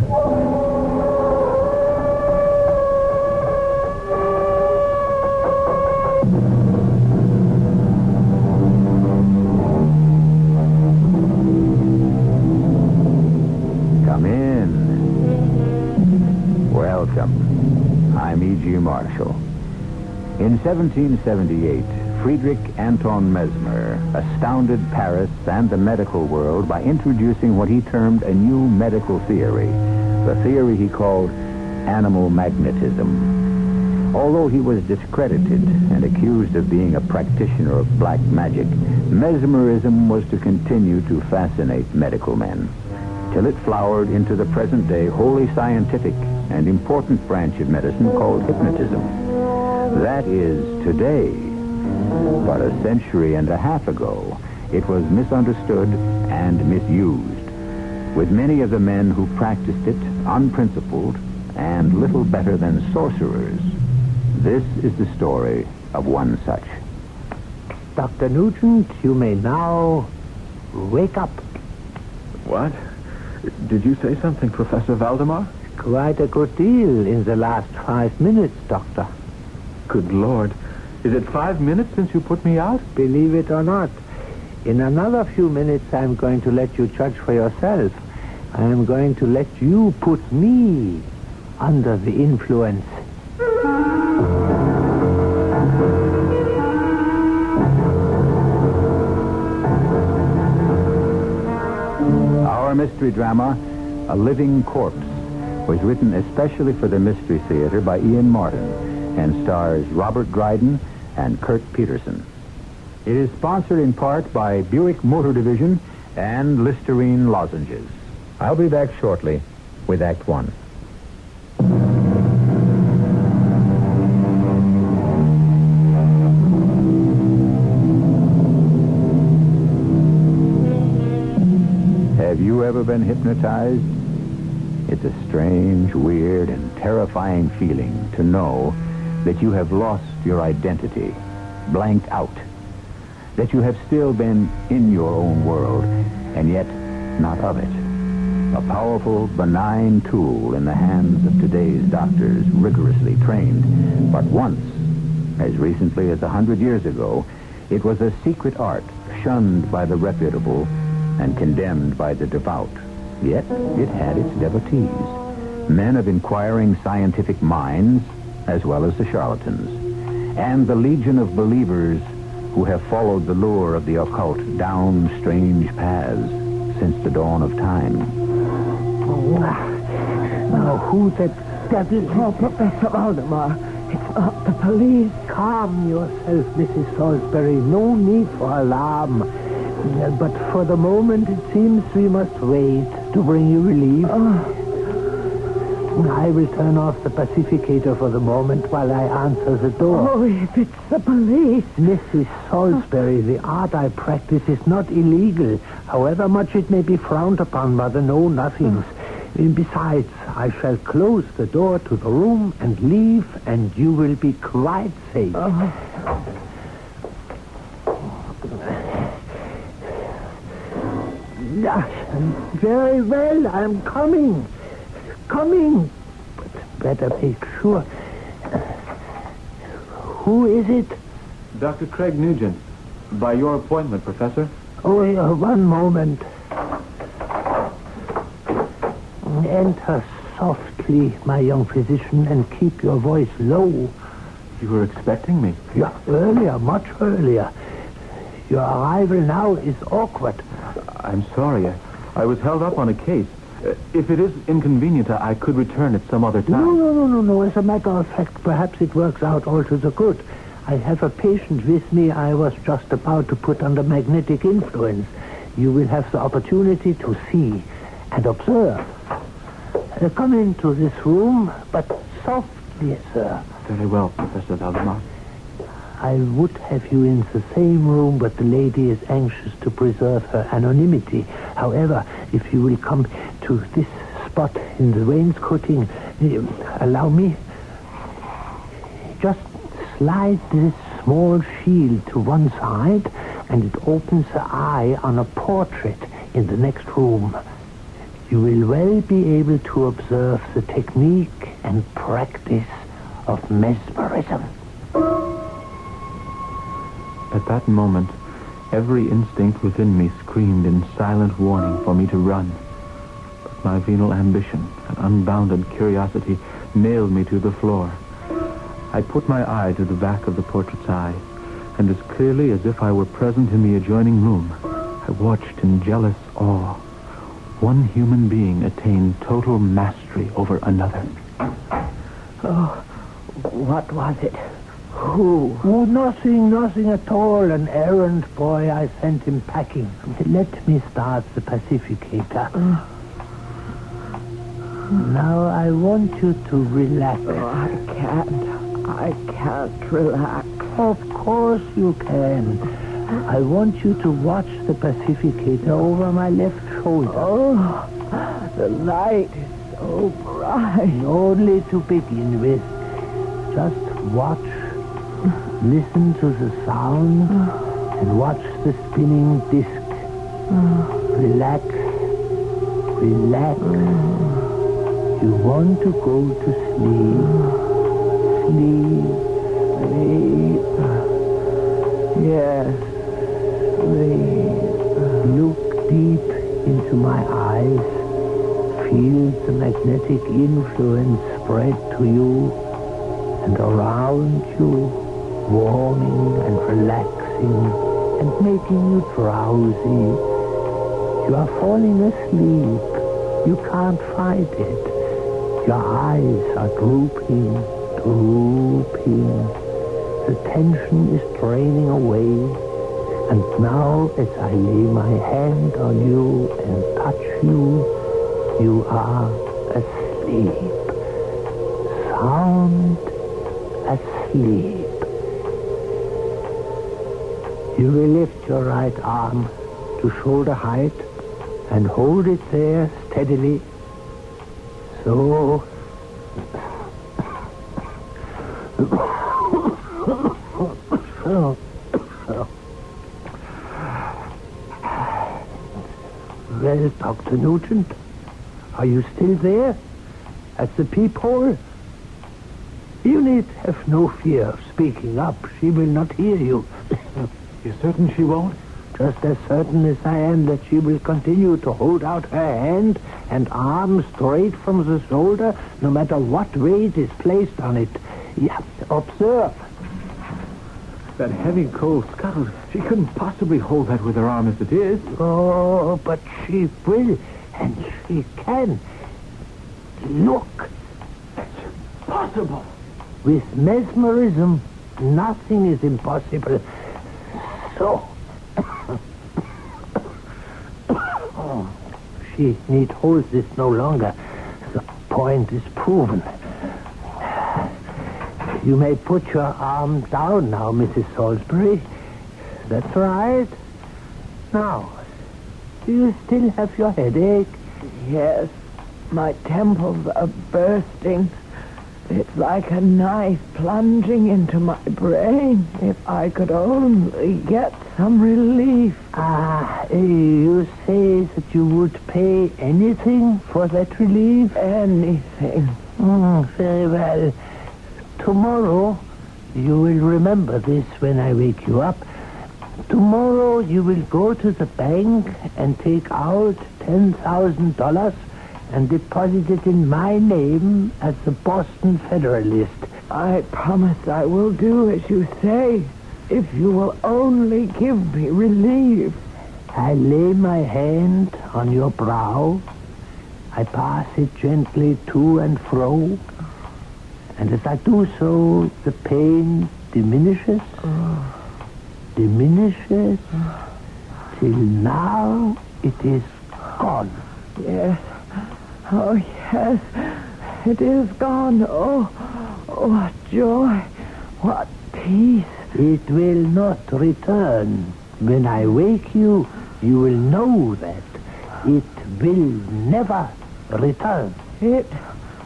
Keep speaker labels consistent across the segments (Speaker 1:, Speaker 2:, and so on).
Speaker 1: Come in. Welcome. I'm E.G. Marshall. In 1778, Friedrich Anton Mesmer astounded Paris and the medical world by introducing what he termed a new medical theory, the theory he called animal magnetism. Although he was discredited and accused of being a practitioner of black magic, mesmerism was to continue to fascinate medical men, till it flowered into the present-day wholly scientific and important branch of medicine called hypnotism. That is today. But a century and a half ago, it was misunderstood and misused, with many of the men who practiced it unprincipled and little better than sorcerers. This is the story of one such.
Speaker 2: Dr. Nugent, you may now wake up.
Speaker 3: What? Did you say something, Professor Valdemar?
Speaker 2: Quite a good deal in the last 5 minutes, Doctor.
Speaker 3: Good Lord. Is it 5 minutes since you put me out?
Speaker 2: Believe it or not, in another few minutes I'm going to let you judge for yourself. I am going to let you put me under the influence.
Speaker 1: Our mystery drama, A Living Corpse, was written especially for the Mystery Theater by Ian Martin and stars Robert Dryden and Kurt Peterson. It is sponsored in part by Buick Motor Division and Listerine lozenges. I'll be back shortly with Act One. Have you ever been hypnotized? It's a strange, weird, and terrifying feeling to know that you have lost your identity, blanked out, that you have still been in your own world, and yet not of it. A powerful, benign tool in the hands of today's doctors, rigorously trained. But once, as recently as 100 years ago, it was a secret art shunned by the reputable and condemned by the devout. Yet it had its devotees, men of inquiring scientific minds, as well as the charlatans, and the legion of believers who have followed the lure of the occult down strange paths since the dawn of time.
Speaker 2: Now, who the devil?
Speaker 4: Oh, Professor Valdemar, it's not the police.
Speaker 2: Calm yourself, Mrs. Salisbury. No need for alarm. But for the moment, it seems we must wait to bring you relief. I will turn off the pacificator for the moment while I answer the door.
Speaker 4: Oh, if it's the police.
Speaker 2: Mrs. Salisbury, the art I practice is not illegal, however much it may be frowned upon by the know-nothings. Besides, I shall close the door to the room and leave, and you will be quite safe. Very well, I'm coming. But better make sure. Who is it?
Speaker 3: Dr. Craig Nugent. By your appointment, Professor.
Speaker 2: Oh, one moment. Enter softly, my young physician, and keep your voice low.
Speaker 3: You were expecting me?
Speaker 2: Yeah, earlier, much earlier. Your arrival now is awkward.
Speaker 3: I'm sorry. I was held up on a case. If it is inconvenient, I could return at some other time.
Speaker 2: No. As a matter of fact, perhaps it works out all to the good. I have a patient with me I was just about to put under magnetic influence. You will have the opportunity to see and observe. Come into this room, but softly, sir.
Speaker 3: Very well, Professor Valdemar.
Speaker 2: I would have you in the same room, but the lady is anxious to preserve her anonymity. However, if you will come to this spot in the wainscoting, allow me. Just slide this small shield to one side, and it opens the eye on a portrait in the next room. you will well be able to observe the technique and practice of mesmerism.
Speaker 3: At that moment, every instinct within me screamed in silent warning for me to run. But my venal ambition and unbounded curiosity nailed me to the floor. I put my eye to the back of the portrait's eye, and as clearly as if I were present in the adjoining room, I watched in jealous awe one human being attain total mastery over another.
Speaker 4: Oh, what was it? Who?
Speaker 2: Oh, nothing at all. An errand boy. I sent him packing. Let me start the pacificator. Now I want you to relax.
Speaker 4: Oh, I can't relax.
Speaker 2: Of course you can. I want you to watch the pacificator over my left shoulder.
Speaker 4: Oh, the light is so bright.
Speaker 2: Only to begin with. Just watch. Listen to the sound and watch the spinning disc. Relax. You want to go to sleep. Sleep. Yes. Sleep. Look deep into my eyes. Feel the magnetic influence spread to you and around you, warming and relaxing and making you drowsy. You are falling asleep. You can't fight it. Your eyes are drooping. The tension is draining away. And now, as I lay my hand on you and touch you, you are asleep. Sound asleep. You will lift your right arm to shoulder height and hold it there steadily. So. Well, Dr. Nugent, are you still there? At the peephole? You need have no fear of speaking up. She will not hear you.
Speaker 3: You're certain she won't?
Speaker 2: Just as certain as I am that she will continue to hold out her hand and arm straight from the shoulder, no matter what weight is placed on it. Yeah, observe.
Speaker 3: That heavy cold scuttle, she couldn't possibly hold that with her arm as it is.
Speaker 2: Oh, but she will, and she can. Look.
Speaker 3: That's possible.
Speaker 2: With mesmerism, nothing is impossible. So. She need hold this no longer. The point is proven. You may put your arm down now, Mrs. Salisbury. That's right. Now, do you still have your headache?
Speaker 4: Yes, my temples are bursting. It's like a knife plunging into my brain. If I could only get some relief.
Speaker 2: You say that you would pay anything for that relief?
Speaker 4: Anything.
Speaker 2: Very well. Tomorrow, you will remember this when I wake you up. Tomorrow, you will go to the bank and take out $10,000 and deposit it in my name as the Boston Federalist.
Speaker 4: I promise I will do as you say, if you will only give me relief.
Speaker 2: I lay my hand on your brow. I pass it gently to and fro. And as I do so, the pain diminishes. Diminishes. Till now, it is gone.
Speaker 4: Yes. Oh, yes. It is gone. Oh, what joy. What peace.
Speaker 2: It will not return. When I wake you, you will know that. It will never return.
Speaker 4: It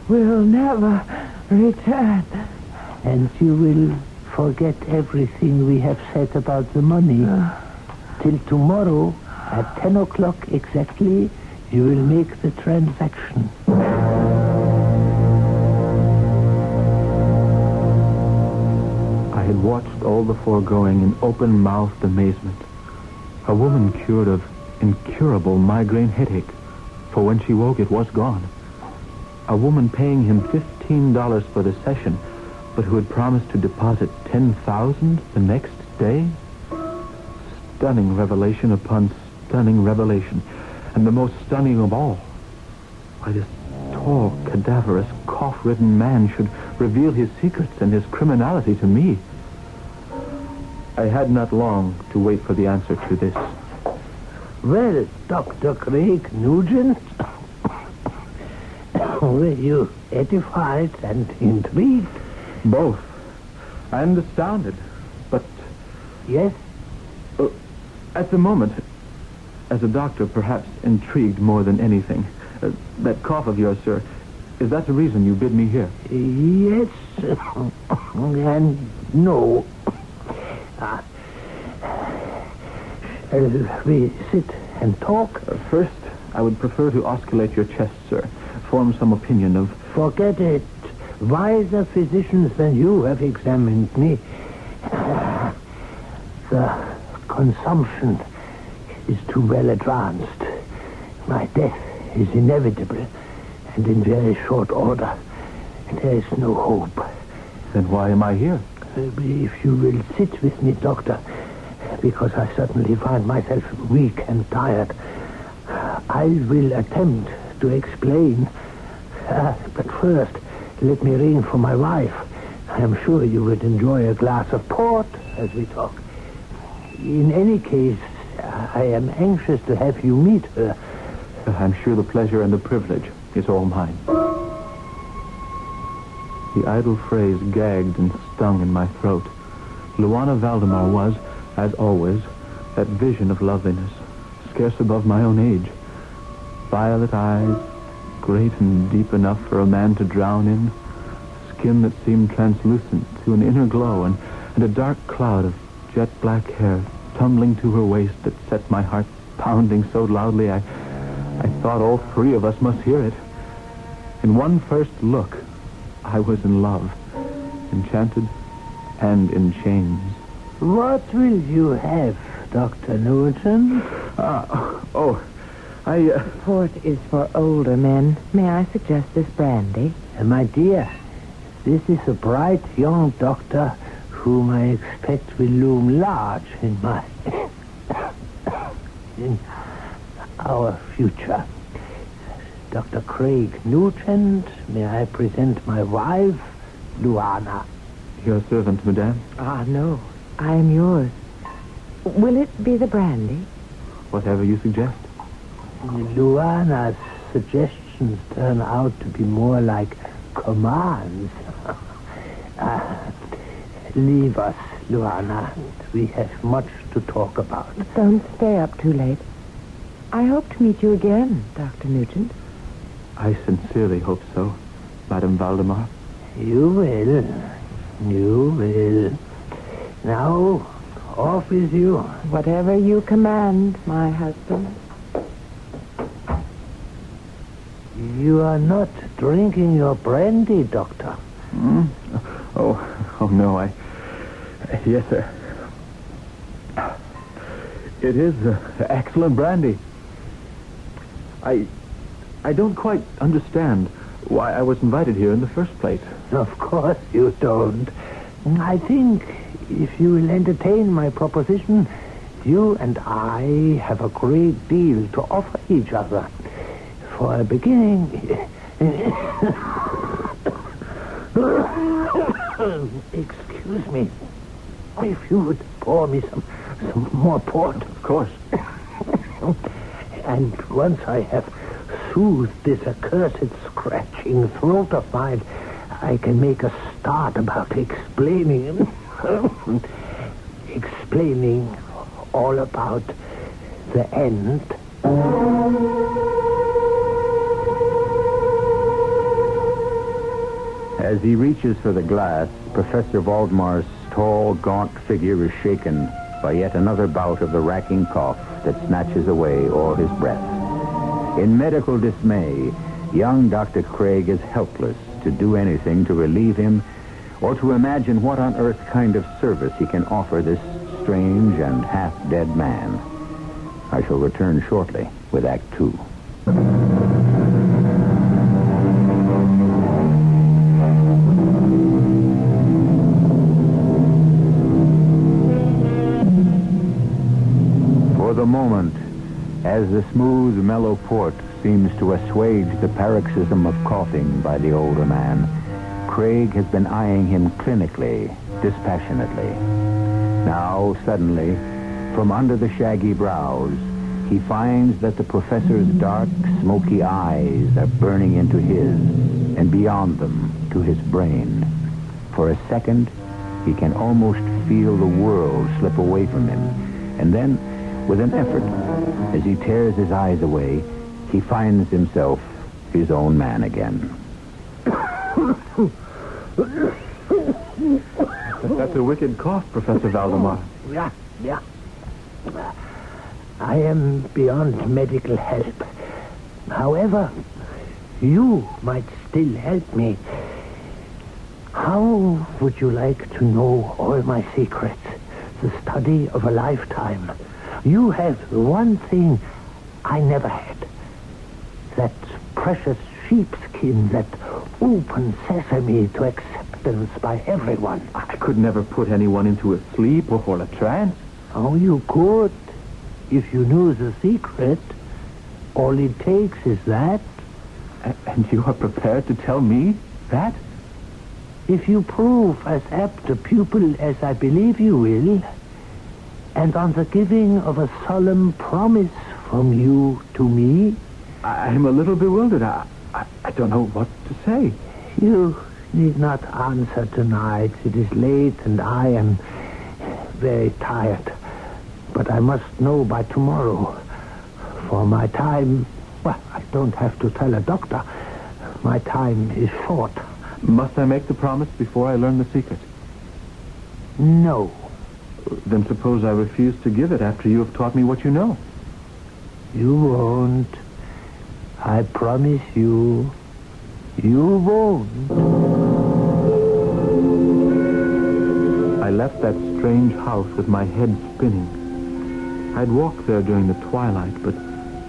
Speaker 4: will never return.
Speaker 2: And you will forget everything we have said about the money. Till tomorrow, at 10 o'clock exactly, You will make the transaction.
Speaker 3: I had watched all the foregoing in open-mouthed amazement. A woman cured of incurable migraine headache, for when she woke it was gone. A woman paying him $15 for the session, but who had promised to deposit $10,000 the next day? Stunning revelation upon stunning revelation, and the most stunning of all. Why, this tall, cadaverous, cough-ridden man should reveal his secrets and his criminality to me. I had not long to wait for the answer to this.
Speaker 2: Well, Dr. Craig Nugent, were you edified and intrigued?
Speaker 3: Both. And astounded. But
Speaker 2: Yes?
Speaker 3: at the moment, as a doctor, perhaps intrigued more than anything. That cough of yours, sir, is that the reason you bid me here?
Speaker 2: Yes and no. Shall we sit and talk?
Speaker 3: First, I would prefer to osculate your chest, sir. Form some opinion of...
Speaker 2: Forget it. Wiser physicians than you have examined me. The consumption is too well advanced. My death is inevitable and in very short order. There is no hope.
Speaker 3: Then why am I here?
Speaker 2: If you will sit with me, Doctor, because I suddenly find myself weak and tired, I will attempt to explain. But first, let me ring for my wife. I am sure you would enjoy a glass of port as we talk. In any case, I am anxious to have you meet her.
Speaker 3: I'm sure the pleasure and the privilege is all mine. The idle phrase gagged and stung in my throat. Luana Valdemar was, as always, that vision of loveliness, scarce above my own age. Violet eyes, great and deep enough for a man to drown in, skin that seemed translucent to an inner glow, and a dark cloud of jet-black hair tumbling to her waist that set my heart pounding so loudly I thought all three of us must hear it. In one first look, I was in love, enchanted and in chains.
Speaker 2: What will you have, Dr. Nugent?
Speaker 4: Port is for older men. May I suggest this brandy?
Speaker 2: My dear, this is a bright young doctor whom I expect will loom large in in our future. Dr. Craig Nugent, may I present my wife, Luana?
Speaker 3: Your servant, madame?
Speaker 4: No. I am yours. Will it be the brandy?
Speaker 3: Whatever you suggest.
Speaker 2: Luana's suggestions turn out to be more like commands. Leave us, Luana. We have much to talk about.
Speaker 4: Don't stay up too late. I hope to meet you again, Dr. Nugent.
Speaker 3: I sincerely hope so, Madame Valdemar.
Speaker 2: You will. You will. Now, off with you.
Speaker 4: Whatever you command, my husband.
Speaker 2: You are not drinking your brandy, Doctor.
Speaker 3: Oh, no, yes, sir. It is excellent brandy. I don't quite understand why I was invited here in the first place.
Speaker 2: Of course you don't. I think if you will entertain my proposition, you and I have a great deal to offer each other. For a beginning... Excuse me. If you would pour me some more port.
Speaker 3: Of course.
Speaker 2: And once I have soothed this accursed scratching throat of mine, I can make a start about explaining all about the end.
Speaker 1: As he reaches for the glass, Professor Valdemar's tall, gaunt figure is shaken by yet another bout of the racking cough that snatches away all his breath. In medical dismay, young Dr. Craig is helpless to do anything to relieve him or to imagine what on earth kind of service he can offer this strange and half-dead man. I shall return shortly with Act 2. For the moment, as the smooth, mellow port seems to assuage the paroxysm of coughing by the older man, Craig has been eyeing him clinically, dispassionately. Now, suddenly, from under the shaggy brows, he finds that the professor's dark, smoky eyes are burning into his, and beyond them, to his brain. For a second, he can almost feel the world slip away from him. And then, with an effort, as he tears his eyes away, he finds himself his own man again.
Speaker 3: That's a wicked cough, Professor Valdemar.
Speaker 2: Yeah. I am beyond medical help. However, you might still help me. How would you like to know all my secrets? The study of a lifetime. You have one thing I never had. That precious sheepskin, that open sesame to acceptance by everyone.
Speaker 3: I could never put anyone into a sleep or a trance.
Speaker 2: Oh, you could. If you knew the secret, all it takes is that.
Speaker 3: And you are prepared to tell me that?
Speaker 2: If you prove as apt a pupil as I believe you will, and on the giving of a solemn promise from you to me...
Speaker 3: I'm a little bewildered. I don't know what to say.
Speaker 2: You need not answer tonight. It is late and I am very tired. But I must know by tomorrow. For my time... Well, I don't have to tell a doctor. My time is short.
Speaker 3: Must I make the promise before I learn the secret?
Speaker 2: No.
Speaker 3: Then suppose I refuse to give it after you have taught me what you know.
Speaker 2: You won't. I promise you. You won't.
Speaker 3: I left that strange house with my head spinning. I'd walked there during the twilight, but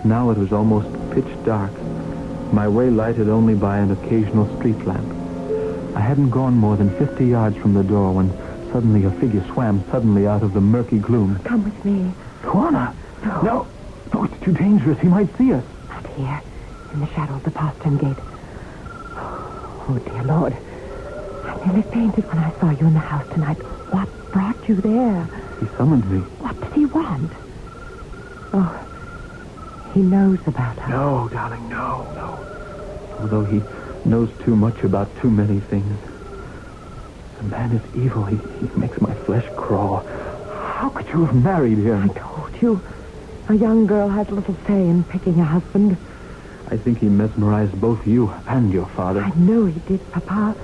Speaker 3: now it was almost pitch dark. My way lighted only by an occasional street lamp. I hadn't gone more than 50 yards from the door when suddenly a figure swam suddenly out of the murky gloom.
Speaker 4: Come with me.
Speaker 3: Juana! No, it's too dangerous. He might see us.
Speaker 4: Right here, in the shadow of the postern gate. Oh, dear Lord. I nearly fainted when I saw you in the house tonight. What brought you there?
Speaker 3: He summoned me.
Speaker 4: What did he want? Oh, he knows about us.
Speaker 3: No, darling, no. Although he knows too much about too many things. The man is evil. He makes my flesh crawl. How could you have married him?
Speaker 4: I told you. A young girl has little say in picking a husband.
Speaker 3: I think he mesmerized both you and your father.
Speaker 4: I know he did, Papa.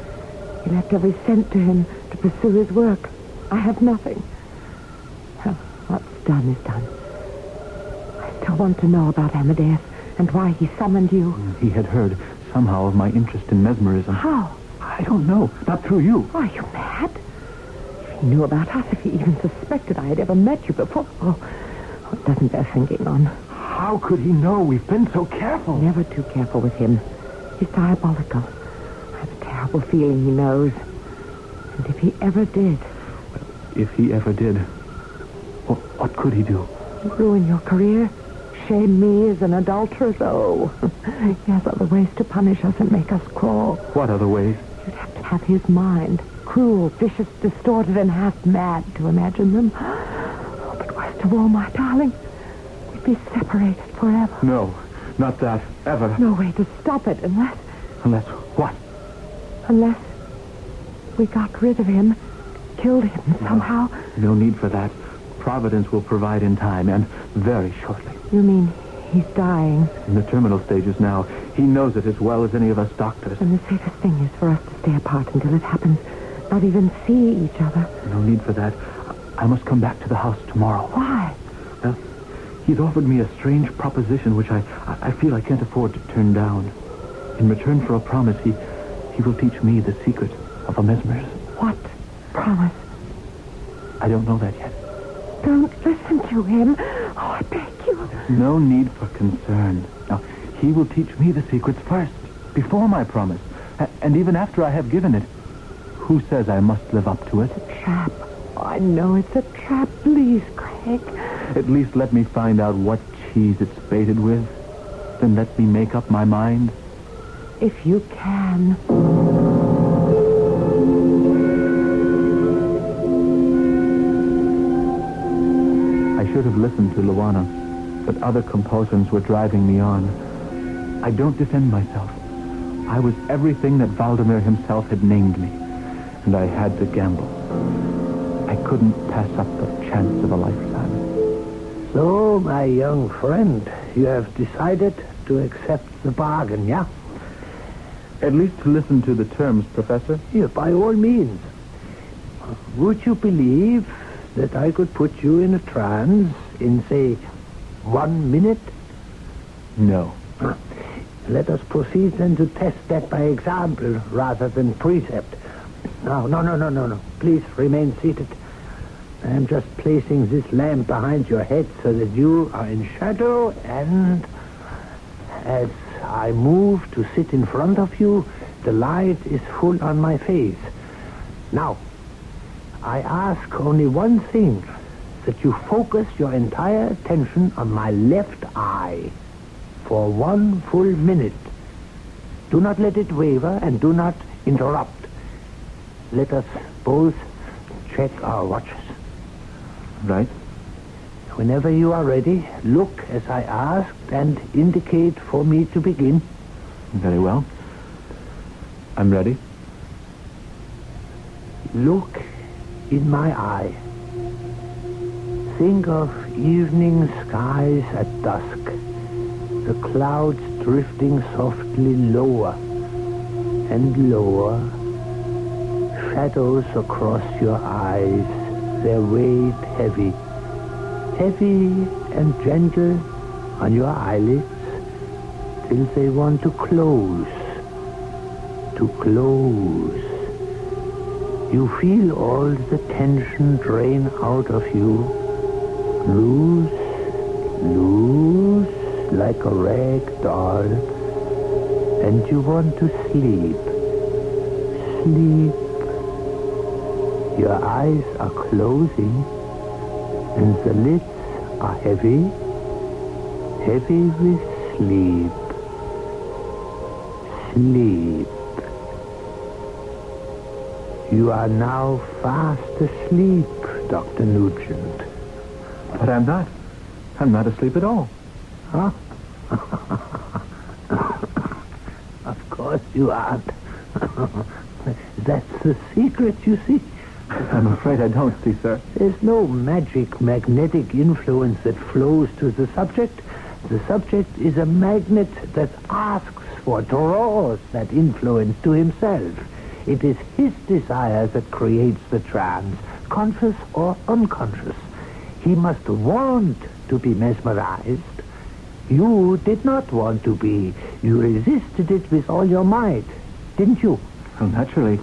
Speaker 4: He left every cent to him to pursue his work. I have nothing. Well, what's done is done. I still want to know about Amadeus and why he summoned you.
Speaker 3: He had heard somehow of my interest in mesmerism.
Speaker 4: How?
Speaker 3: I don't know. Not through you.
Speaker 4: Are you mad? If he knew about us, if he even suspected I had ever met you before... Oh, it doesn't bear thinking on.
Speaker 3: How could he know? We've been so careful.
Speaker 4: Never too careful with him. He's diabolical. I have a terrible feeling he knows. And if he ever did...
Speaker 3: If he ever did, what could he do?
Speaker 4: Ruin your career? Shame me as an adulteress? Oh, he has other ways to punish us and make us crawl.
Speaker 3: What other ways?
Speaker 4: You'd have to have his mind. Cruel, vicious, distorted, and half mad to imagine them. Oh, but worst of all, my darling, we'd be separated forever.
Speaker 3: No, not that. Ever.
Speaker 4: No way to stop it unless...
Speaker 3: Unless what?
Speaker 4: Unless we got rid of him, killed him somehow.
Speaker 3: No need for that. Providence will provide in time, and very shortly.
Speaker 4: You mean he's dying?
Speaker 3: In the terminal stages now. He knows it as well as any of us doctors.
Speaker 4: And the safest thing is for us to stay apart until it happens. Not even see each other.
Speaker 3: No need for that. I must come back to the house tomorrow.
Speaker 4: Why?
Speaker 3: Well, He's offered me a strange proposition which I feel I can't afford to turn down. In return for a promise, he will teach me the secret of a mesmerism.
Speaker 4: What promise?
Speaker 3: I don't know that yet.
Speaker 4: Don't listen to him. Oh, I beg you.
Speaker 3: There's no need for concern. Now, he will teach me the secrets first, before my promise. And even after I have given it, who says I must live up to it?
Speaker 4: Trap. Oh, I know it's a trap. Please, Craig.
Speaker 3: At least let me find out what cheese it's baited with. Then let me make up my mind.
Speaker 4: If you can.
Speaker 3: I should have listened to Luana, but other compulsions were driving me on. I don't defend myself. I was everything that Valdemar himself had named me, and I had to gamble. I couldn't pass up the chance of a lifetime.
Speaker 2: So, my young friend, you have decided to accept the bargain, yeah?
Speaker 3: At least to listen to the terms, Professor.
Speaker 2: Yeah, by all means. Would you believe that I could put you in a trance in, say, 1 minute?
Speaker 3: No.
Speaker 2: Let us proceed then to test that by example rather than precept. No. Please remain seated. I am just placing this lamp behind your head so that you are in shadow, and as I move to sit in front of you, the light is full on my face. Now, I ask only one thing, that you focus your entire attention on my left eye for 1 full minute. Do not let it waver and do not interrupt. Let us both check our watches.
Speaker 3: Right?
Speaker 2: Whenever you are ready, look as I asked and indicate for me to begin.
Speaker 3: Very well. I'm ready.
Speaker 2: Look in my eye. Think of evening skies at dusk. The clouds drifting softly lower and lower. Shadows across your eyes, their weight heavy. Heavy and gentle on your eyelids till they want to close. To close. You feel all the tension drain out of you. Loose, like a rag doll. And you want to sleep. Sleep. Your eyes are closing, and the lids are heavy. Heavy with sleep. Sleep. You are now fast asleep, Dr. Nugent.
Speaker 3: But I'm not. I'm not asleep at all.
Speaker 2: Huh? Of course you aren't. That's the secret, you see.
Speaker 3: I'm afraid I don't see, sir.
Speaker 2: There's no magic magnetic influence that flows to the subject. The subject is a magnet that asks for, draws that influence to himself. It is his desire that creates the trance, conscious or unconscious. He must want to be mesmerized. You did not want to be. You resisted it with all your might, didn't you?
Speaker 3: Well, naturally.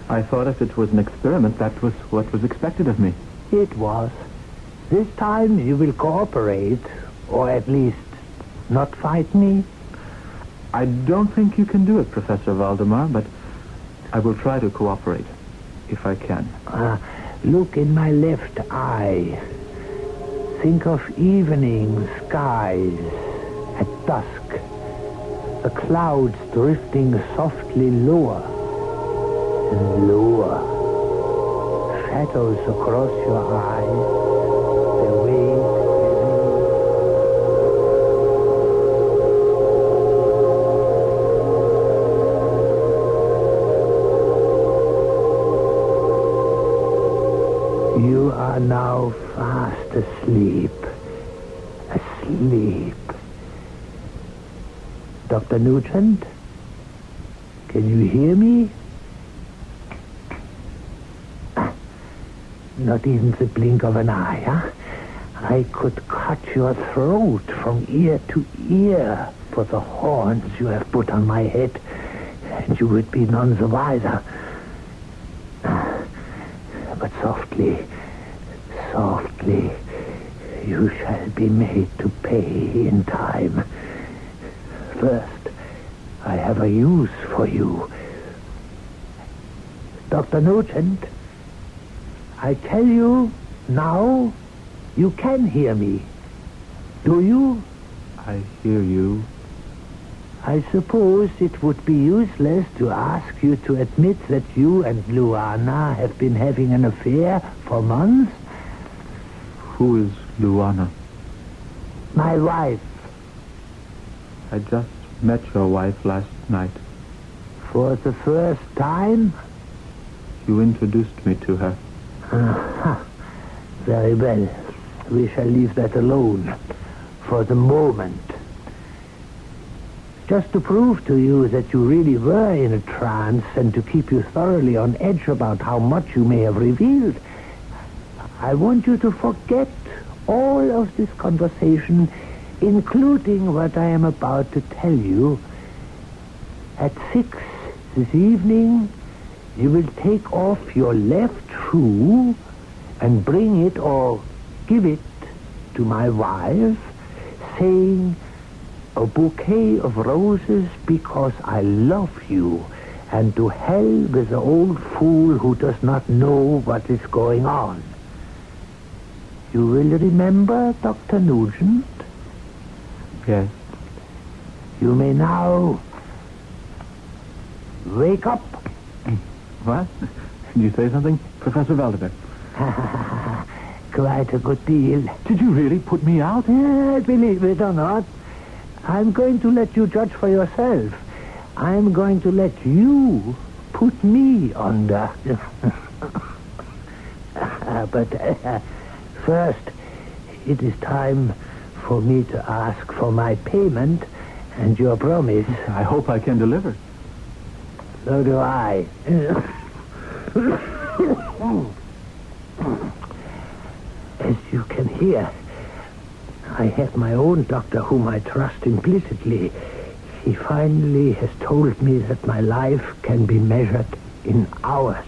Speaker 3: I thought if it was an experiment, that was what was expected of me.
Speaker 2: It was. This time you will cooperate, or at least not fight me.
Speaker 3: I don't think you can do it, Professor Valdemar, but I will try to cooperate, if I can.
Speaker 2: Look in my left eye. Think of evening skies at dusk. The clouds drifting softly lower and lower. Shadows across your eyes. Their weight heavy. You are now fast asleep. Asleep. Dr. Nugent, can you hear me? Not even the blink of an eye, huh? I could cut your throat from ear to ear for the horns you have put on my head, and you would be none the wiser. But softly, softly, you shall be made to pay in time. First, I have a use for you. Dr. Nugent, I tell you now, you can hear me. Do you?
Speaker 3: I hear you.
Speaker 2: I suppose it would be useless to ask you to admit that you and Luana have been having an affair for months.
Speaker 3: Who is Luana?
Speaker 2: My wife.
Speaker 3: I just met your wife last night.
Speaker 2: For the first time?
Speaker 3: You introduced me to her.
Speaker 2: Very well. We shall leave that alone for the moment. Just to prove to you that you really were in a trance and to keep you thoroughly on edge about how much you may have revealed, I want you to forget all of this conversation, including what I am about to tell you. At 6 this evening, you will take off your left shoe and bring it or give it to my wife, saying, "A bouquet of roses because I love you, and to hell with the old fool who does not know what is going on." You will remember, Dr. Nugent?
Speaker 3: Yes.
Speaker 2: You may now wake up.
Speaker 3: What? Did you say something, Professor Valdemar?
Speaker 2: Quite a good deal.
Speaker 3: Did you really put me out?
Speaker 2: Believe it or not, I'm going to let you judge for yourself. I'm going to let you put me under. But first, it is time for me to ask for my payment and your promise.
Speaker 3: I hope I can deliver.
Speaker 2: So do I. As you can hear, I have my own doctor whom I trust implicitly. He finally has told me that my life can be measured in hours.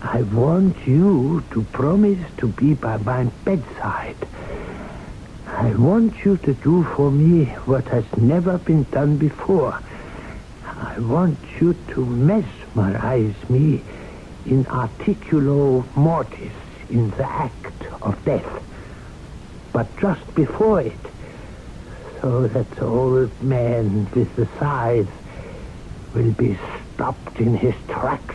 Speaker 2: I want you to promise to be by my bedside. I want you to do for me what has never been done before. I want you to mesmerize me in articulo mortis, in the act of death. But just before it, so that the old man with the scythe will be stopped in his tracks.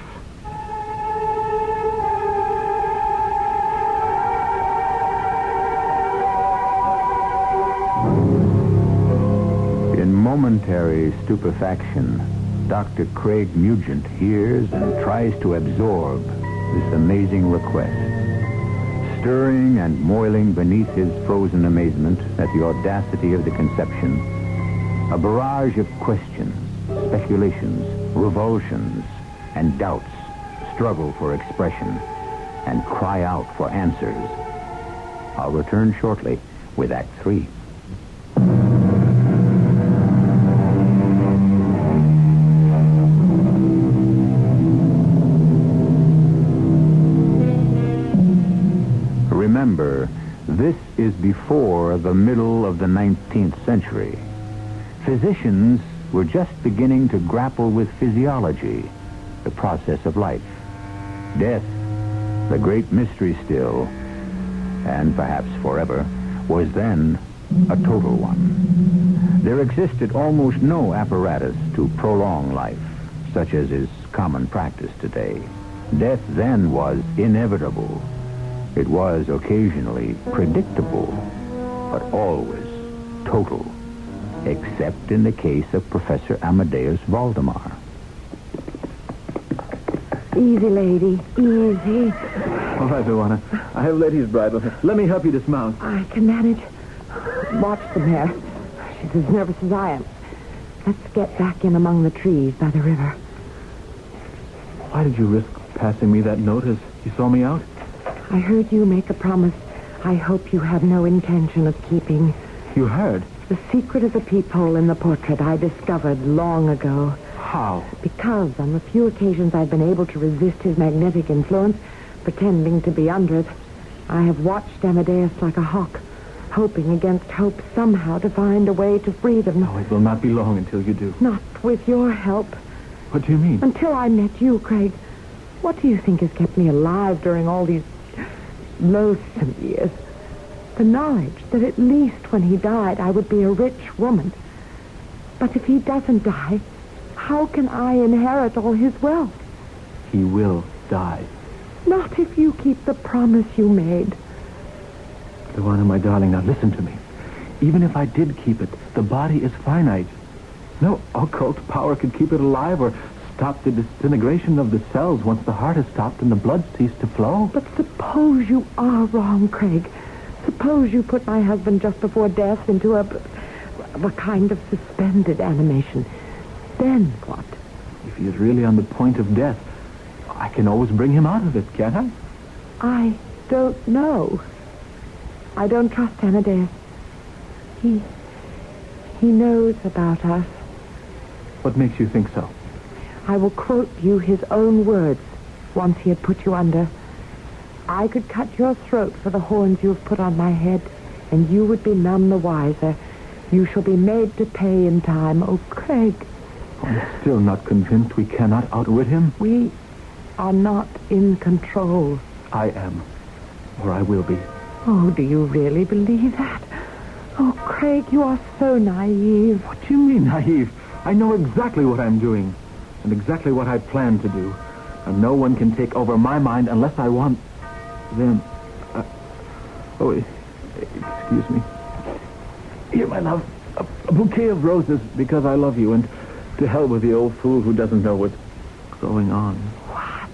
Speaker 1: In momentary stupefaction, Dr. Craig Nugent hears and tries to absorb this amazing request. Stirring and moiling beneath his frozen amazement at the audacity of the conception, a barrage of questions, speculations, revulsions, and doubts struggle for expression and cry out for answers. I'll return shortly with Act 3. Remember, this is before the middle of the 19th century. Physicians were just beginning to grapple with physiology, the process of life. Death, the great mystery still, and perhaps forever, was then a total one. There existed almost no apparatus to prolong life, such as is common practice today. Death then was inevitable. It was occasionally predictable, but always total, except in the case of Professor Amadeus Valdemar.
Speaker 4: Easy, lady. Easy.
Speaker 3: All right, Luana. I have Letty's bridle. Let me help you dismount.
Speaker 4: I can manage. Watch the mare. She's as nervous as I am. Let's get back in among the trees by the river.
Speaker 3: Why did you risk passing me that note as you saw me out?
Speaker 4: I heard you make a promise I hope you have no intention of keeping.
Speaker 3: You heard?
Speaker 4: The secret of the peephole in the portrait I discovered long ago.
Speaker 3: How?
Speaker 4: Because on the few occasions I've been able to resist his magnetic influence, pretending to be under it, I have watched Amadeus like a hawk, hoping against hope somehow to find a way to freedom.
Speaker 3: Oh, it will not be long until you do.
Speaker 4: Not with your help.
Speaker 3: What do you mean?
Speaker 4: Until I met you, Craig. What do you think has kept me alive during all these loathsome years? The knowledge that at least when he died I would be a rich woman. But if he doesn't die, how can I inherit all his wealth?
Speaker 3: He will die.
Speaker 4: Not if you keep the promise you made.
Speaker 3: Luana, my darling, now listen to me. Even if I did keep it, the body is finite. No occult power could keep it alive or stop the disintegration of the cells once the heart has stopped and the blood ceased to flow.
Speaker 4: But suppose you are wrong, Craig. Suppose you put my husband just before death into a kind of suspended animation. Then what?
Speaker 3: If he is really on the point of death, I can always bring him out of it, can't I?
Speaker 4: I don't know. I don't trust Amadeus. He knows about us.
Speaker 3: What makes you think so?
Speaker 4: I will quote you his own words once he had put you under. I could cut your throat for the horns you have put on my head, and you would be none the wiser. You shall be made to pay in time. Oh, Craig.
Speaker 3: I'm still not convinced we cannot outwit him.
Speaker 4: We are not in control.
Speaker 3: I am, or I will be.
Speaker 4: Oh, do you really believe that? Oh, Craig, you are so naive.
Speaker 3: What do you mean, naive? I know exactly what I'm doing, and exactly what I plan to do. And no one can take over my mind unless I want them. Excuse me. Here, my love, a bouquet of roses because I love you, and to hell with the old fool who doesn't know what's going on.
Speaker 4: What?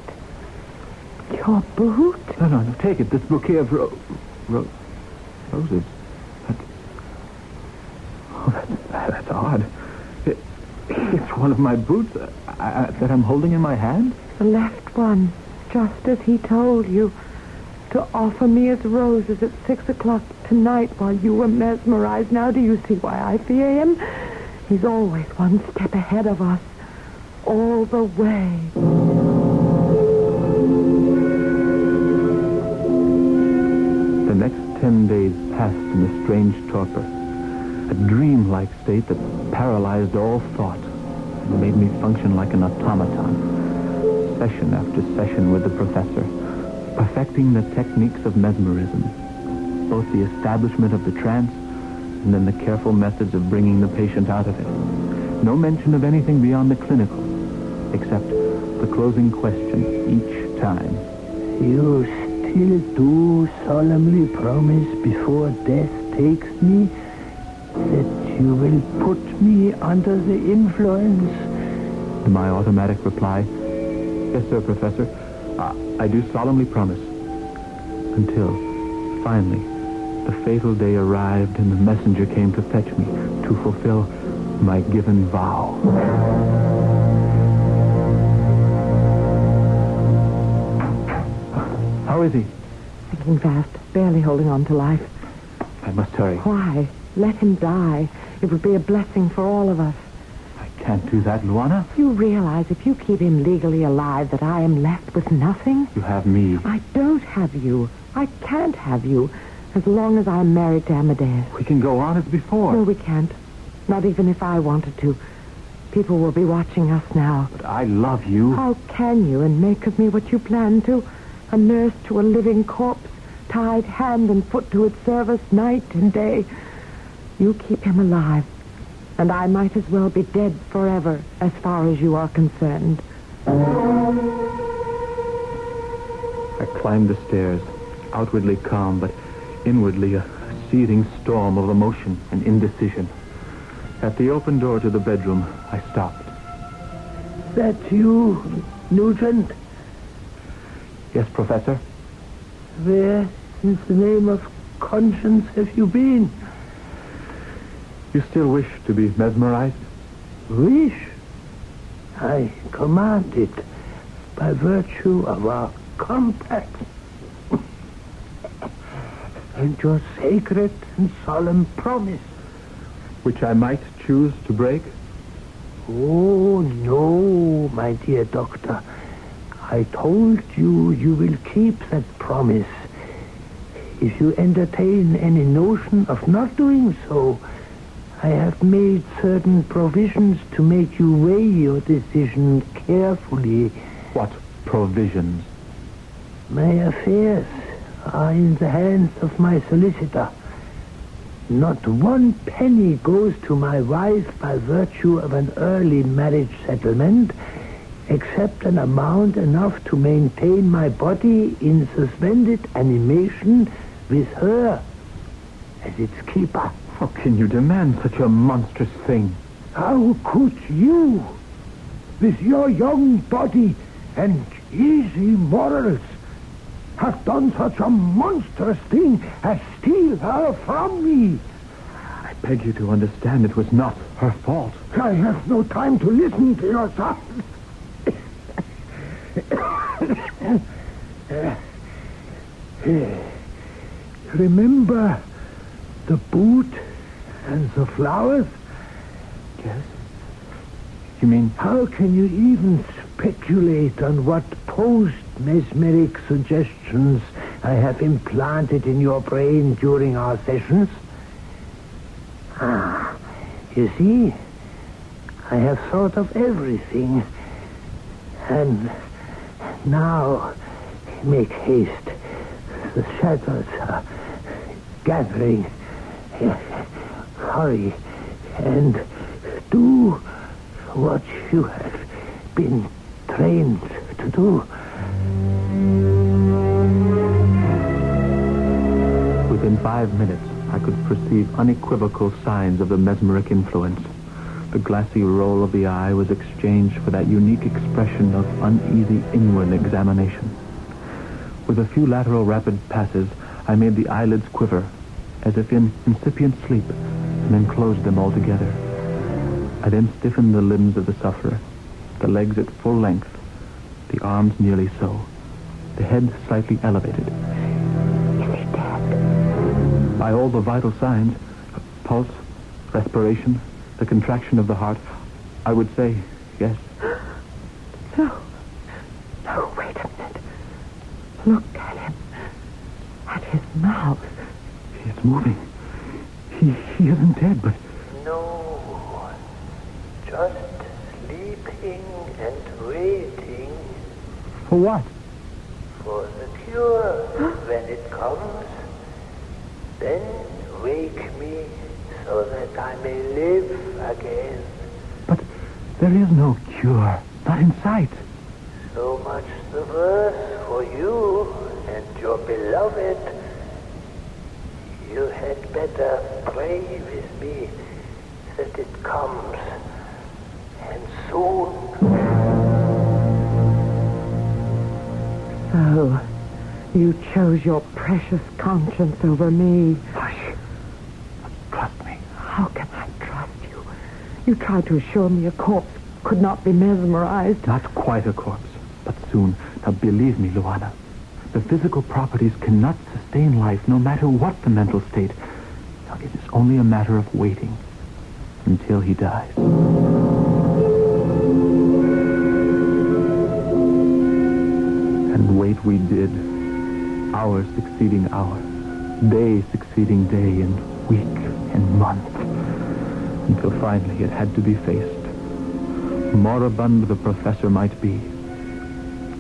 Speaker 4: Your boot?
Speaker 3: No, take it. This bouquet of roses. That's odd. It's one of my boots that I'm holding in my hand.
Speaker 4: The left one, just as he told you, to offer me as roses at 6 o'clock tonight while you were mesmerized. Now do you see why I fear him? He's always one step ahead of us, all the way.
Speaker 3: The next 10 days passed in a strange torpor, a dream-like state that paralyzed all thought and made me function like an automaton, session after session with the professor, perfecting the techniques of mesmerism, both the establishment of the trance and then the careful methods of bringing the patient out of it. No mention of anything beyond the clinical, except the closing question each time.
Speaker 2: You still do solemnly promise before death takes me that you will put me under the influence?
Speaker 3: My automatic reply, yes, sir, Professor. I do solemnly promise. Until, finally, the fatal day arrived and the messenger came to fetch me to fulfill my given vow. How is he?
Speaker 4: Sinking fast, barely holding on to life.
Speaker 3: I must hurry.
Speaker 4: Why? Let him die. It would be a blessing for all of us.
Speaker 3: I can't do that, Luana.
Speaker 4: You realize if you keep him legally alive that I am left with nothing?
Speaker 3: You have me.
Speaker 4: I don't have you. I can't have you as long as I'm married to Amadeus.
Speaker 3: We can go on as before.
Speaker 4: No, we can't. Not even if I wanted to. People will be watching us now.
Speaker 3: But I love you.
Speaker 4: How can you and make of me what you plan to? A nurse to a living corpse, tied hand and foot to its service night and day. You keep him alive, and I might as well be dead forever as far as you are concerned.
Speaker 3: I climbed the stairs, outwardly calm, but inwardly a seething storm of emotion and indecision. At the open door to the bedroom, I stopped.
Speaker 2: That you, Nugent?
Speaker 3: Yes, Professor?
Speaker 2: Where, in the name of conscience, have you been?
Speaker 3: You still wish to be mesmerized?
Speaker 2: Wish? I command it by virtue of our compact. and your sacred and solemn promise.
Speaker 3: Which I might choose to break?
Speaker 2: Oh, no, my dear doctor. I told you you will keep that promise. If you entertain any notion of not doing so, I have made certain provisions to make you weigh your decision carefully.
Speaker 3: What provisions?
Speaker 2: My affairs are in the hands of my solicitor. Not one penny goes to my wife by virtue of an early marriage settlement, except an amount enough to maintain my body in suspended animation with her as its keeper.
Speaker 3: How can you demand such a monstrous thing?
Speaker 2: How could you, with your young body and easy morals, have done such a monstrous thing as steal her from me?
Speaker 3: I beg you to understand it was not her fault.
Speaker 2: I have no time to listen to your son. Remember the boot and the flowers?
Speaker 3: Yes? You mean...
Speaker 2: How can you even speculate on what post-mesmeric suggestions I have implanted in your brain during our sessions? You see, I have thought of everything. And now, make haste. The shadows are gathering. Hurry and do what you have been trained to do.
Speaker 3: Within 5 minutes, I could perceive unequivocal signs of the mesmeric influence. The glassy roll of the eye was exchanged for that unique expression of uneasy inward examination. With a few lateral rapid passes, I made the eyelids quiver, as if in incipient sleep, and then closed them altogether. I then stiffened the limbs of the sufferer, the legs at full length, the arms nearly so, the head slightly elevated.
Speaker 4: Is he dead?
Speaker 3: By all the vital signs, pulse, respiration, the contraction of the heart, I would say yes.
Speaker 4: No, wait a minute. Look at him. At his mouth.
Speaker 3: It's moving. He isn't dead, but...
Speaker 2: No, just sleeping and waiting.
Speaker 3: For what?
Speaker 2: For the cure, when it comes. Then wake me so that I may live again.
Speaker 3: But there is no cure. Not in sight.
Speaker 2: So much the worse for you and your beloved. You had better pray with me that it comes, and soon.
Speaker 4: So, you chose your precious conscience over me.
Speaker 3: Hush. Trust me.
Speaker 4: How can I trust you? You tried to assure me a corpse could not be mesmerized.
Speaker 3: Not quite a corpse, but soon. Now, believe me, Luana, the physical properties cannot sustain life, no matter what the mental state. Now, it is only a matter of waiting until he dies. And wait we did, hour succeeding hour, day succeeding day, and week and month, until finally it had to be faced. Moribund the professor might be,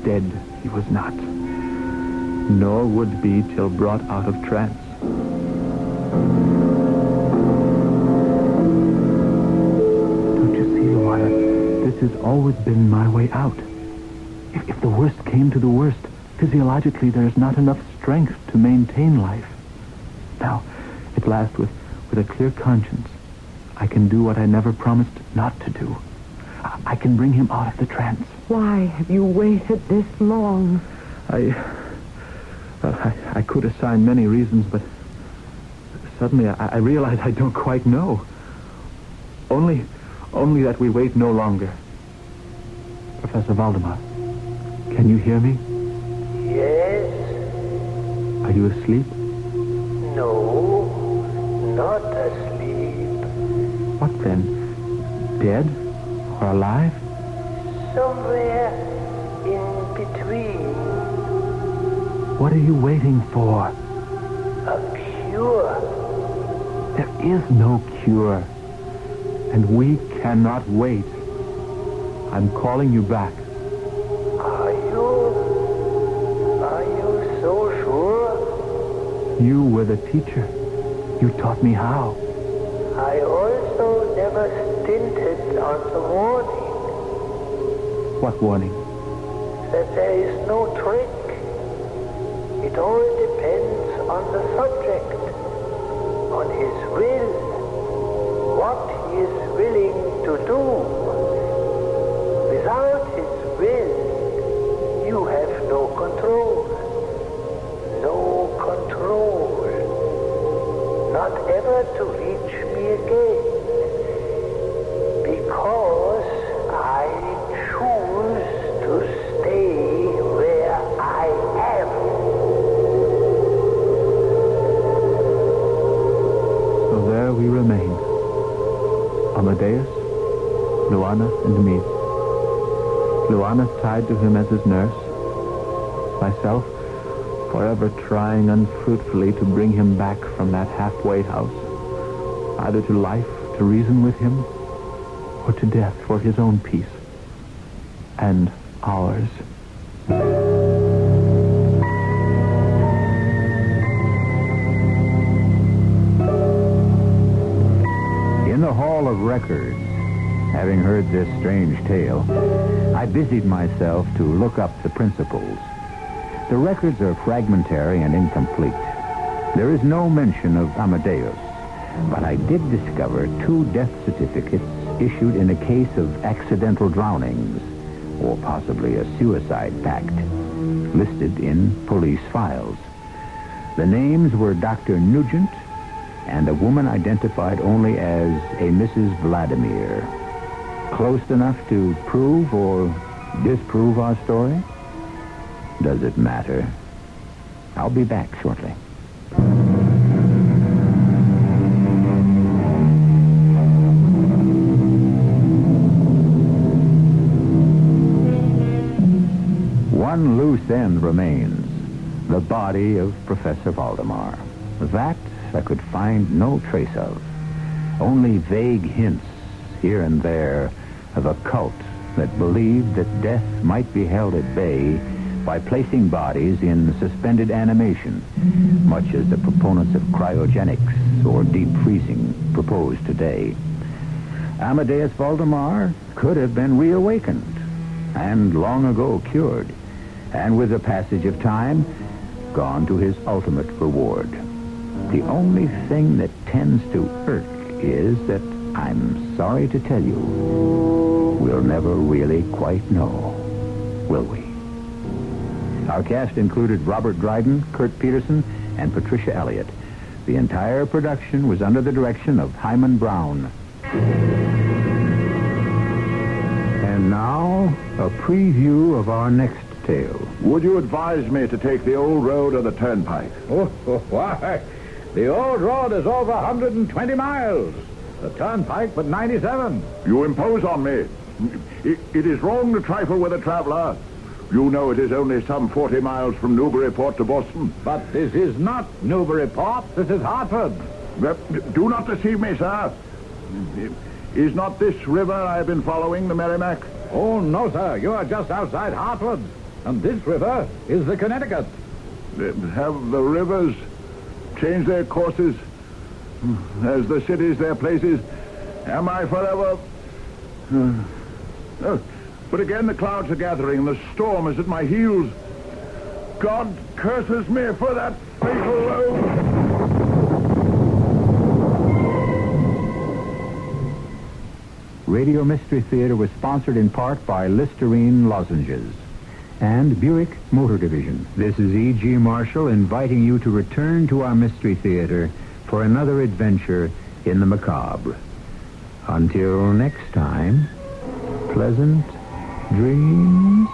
Speaker 3: dead he was not, nor would be till brought out of trance. Don't you see, Luana, this has always been my way out. If the worst came to the worst, physiologically there is not enough strength to maintain life. Now, at last, with a clear conscience, I can do what I never promised not to do. I can bring him out of the trance.
Speaker 4: Why have you waited this long?
Speaker 3: I could assign many reasons, but suddenly I realize I don't quite know. Only that we wait no longer. Professor Valdemar, can you hear me?
Speaker 2: Yes?
Speaker 3: Are you asleep?
Speaker 2: No, not asleep.
Speaker 3: What then? Dead or alive?
Speaker 2: Somewhere in between.
Speaker 3: What are you waiting for?
Speaker 2: A cure.
Speaker 3: There is no cure. And we cannot wait. I'm calling you back.
Speaker 2: Are you so sure?
Speaker 3: You were the teacher. You taught me how.
Speaker 2: I also never stinted on the warning
Speaker 3: What warning?
Speaker 2: that there is no trick. It all depends on the subject, on his will, what he is willing to do. Without his will, you have no control. No control. Not ever to reach me again. Because I choose to stay where I am.
Speaker 3: So there we remain. Amadeus, Luana, and me. Luana tied to him as his nurse. Myself, forever trying unfruitfully to bring him back from that halfway house, either to life to reason with him, or to death for his own peace. And ours.
Speaker 1: In the Hall of Records, having heard this strange tale, I busied myself to look up the principles. The records are fragmentary and incomplete. There is no mention of Amadeus, but I did discover 2 death certificates issued in a case of accidental drownings, or possibly a suicide pact, listed in police files. The names were Dr. Nugent and a woman identified only as a Mrs. Valdemar. Close enough to prove or disprove our story? Does it matter? I'll be back shortly. One loose end remains, the body of Professor Valdemar. That I could find no trace of. Only vague hints here and there of a cult that believed that death might be held at bay by placing bodies in suspended animation, much as the proponents of cryogenics or deep freezing propose today. Amadeus Valdemar could have been reawakened and long ago cured, and with the passage of time, gone to his ultimate reward. The only thing that tends to irk is that I'm sorry to tell you, we'll never really quite know, will we? Our cast included Robert Dryden, Kurt Peterson, and Patricia Elliott. The entire production was under the direction of Himan Brown. And now, a preview of our next tale.
Speaker 5: Would you advise me to take the old road or the turnpike?
Speaker 6: Why, the old road is over 120 miles. The turnpike but 97.
Speaker 5: You impose on me. It is wrong to trifle with a traveler. You know it is only some 40 miles from Newburyport to Boston.
Speaker 6: But this is not Newburyport. This is Hartford.
Speaker 5: Do not deceive me, sir. Is not this river I have been following the Merrimack?
Speaker 6: Oh, no, sir. You are just outside Hartford. And this river is the Connecticut.
Speaker 5: Have the rivers changed their courses as the cities their places? Am I forever... But again the clouds are gathering and the storm is at my heels. God curses me for that fatal road.
Speaker 1: Radio Mystery Theater was sponsored in part by Listerine Lozenges and Buick Motor Division. This is E.G. Marshall inviting you to return to our Mystery Theater for another adventure in the macabre. Until next time, pleasant dreams.